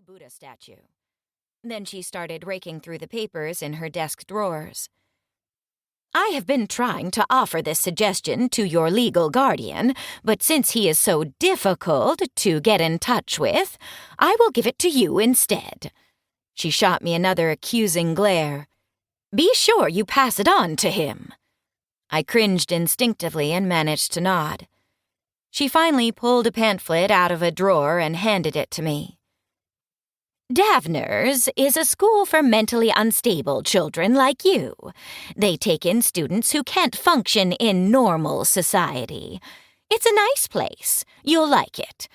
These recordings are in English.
Buddha statue. Then she started raking through the papers in her desk drawers. I have been trying to offer this suggestion to your legal guardian, but since he is so difficult to get in touch with, I will give it to you instead. She shot me another accusing glare. Be sure you pass it on to him. I cringed instinctively and managed to nod. She finally pulled a pamphlet out of a drawer and handed it to me. Davner's is a school for mentally unstable children like you. They take in students who can't function in normal society. It's a nice place. You'll like it.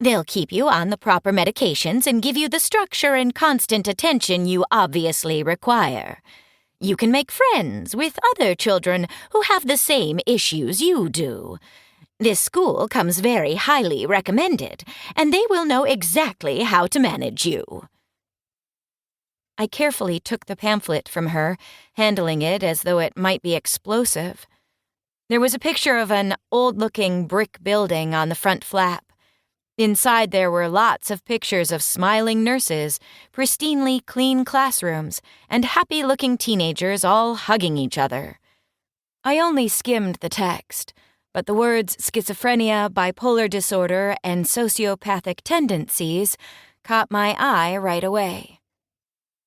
They'll keep you on the proper medications and give you the structure and constant attention you obviously require. You can make friends with other children who have the same issues you do. This school comes very highly recommended, and they will know exactly how to manage you. I carefully took the pamphlet from her, handling it as though it might be explosive. There was a picture of an old-looking brick building on the front flap. Inside there were lots of pictures of smiling nurses, pristinely clean classrooms, and happy-looking teenagers all hugging each other. I only skimmed the text, but the words schizophrenia, bipolar disorder, and sociopathic tendencies caught my eye right away.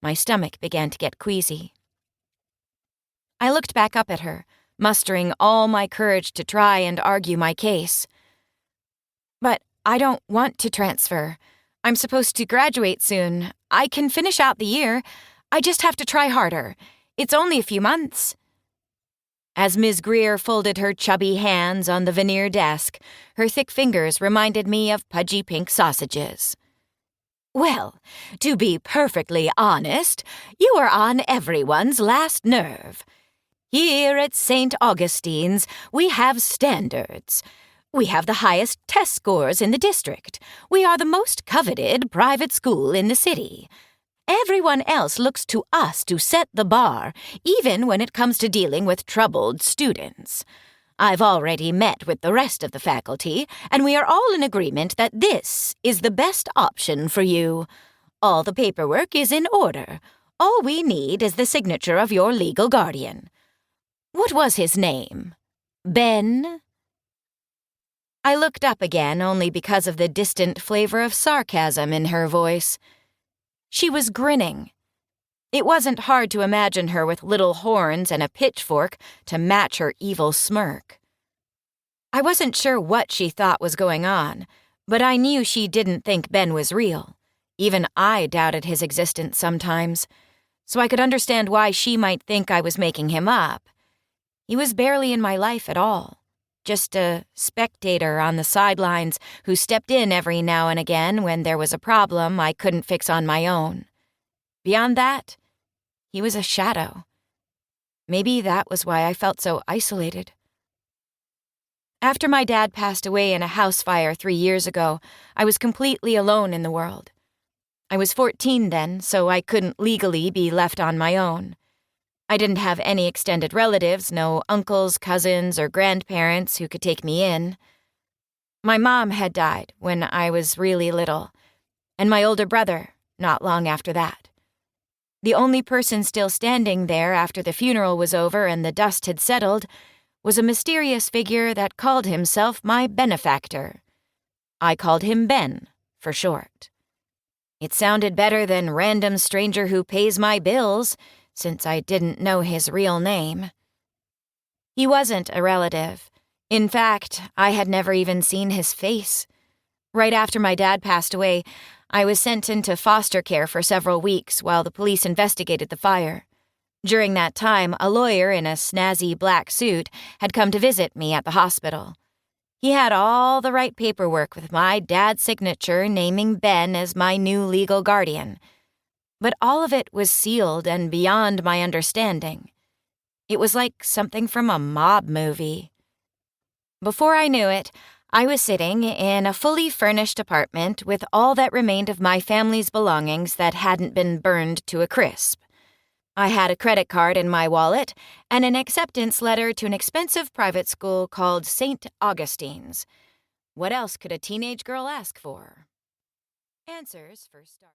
My stomach began to get queasy. I looked back up at her, mustering all my courage to try and argue my case. But I don't want to transfer. I'm supposed to graduate soon. I can finish out the year. I just have to try harder. It's only a few months. As Ms. Greer folded her chubby hands on the veneer desk, her thick fingers reminded me of pudgy pink sausages. Well, to be perfectly honest, you are on everyone's last nerve. Here at St. Augustine's, we have standards. We have the highest test scores in the district. We are the most coveted private school in the city. Everyone else looks to us to set the bar, even when it comes to dealing with troubled students. I've already met with the rest of the faculty, and we are all in agreement that this is the best option for you. All the paperwork is in order. All we need is the signature of your legal guardian. What was his name? Ben? I looked up again only because of the distant flavor of sarcasm in her voice. She was grinning. It wasn't hard to imagine her with little horns and a pitchfork to match her evil smirk. I wasn't sure what she thought was going on, but I knew she didn't think Ben was real. Even I doubted his existence sometimes, so I could understand why she might think I was making him up. He was barely in my life at all. Just a spectator on the sidelines who stepped in every now and again when there was a problem I couldn't fix on my own. Beyond that, he was a shadow. Maybe that was why I felt so isolated. After my dad passed away in a house fire 3 years ago, I was completely alone in the world. I was 14 then, so I couldn't legally be left on my own. I didn't have any extended relatives, no uncles, cousins, or grandparents who could take me in. My mom had died when I was really little, and my older brother not long after that. The only person still standing there after the funeral was over and the dust had settled was a mysterious figure that called himself my benefactor. I called him Ben, for short. It sounded better than random stranger who pays my bills, since I didn't know his real name. He wasn't a relative. In fact, I had never even seen his face. Right after my dad passed away, I was sent into foster care for several weeks while the police investigated the fire. During that time, a lawyer in a snazzy black suit had come to visit me at the hospital. He had all the right paperwork with my dad's signature naming Ben as my new legal guardian. But all of it was sealed and beyond my understanding. It was like something from a mob movie. Before I knew it, I was sitting in a fully furnished apartment with all that remained of my family's belongings that hadn't been burned to a crisp. I had a credit card in my wallet and an acceptance letter to an expensive private school called St. Augustine's. What else could a teenage girl ask for? Answers for start.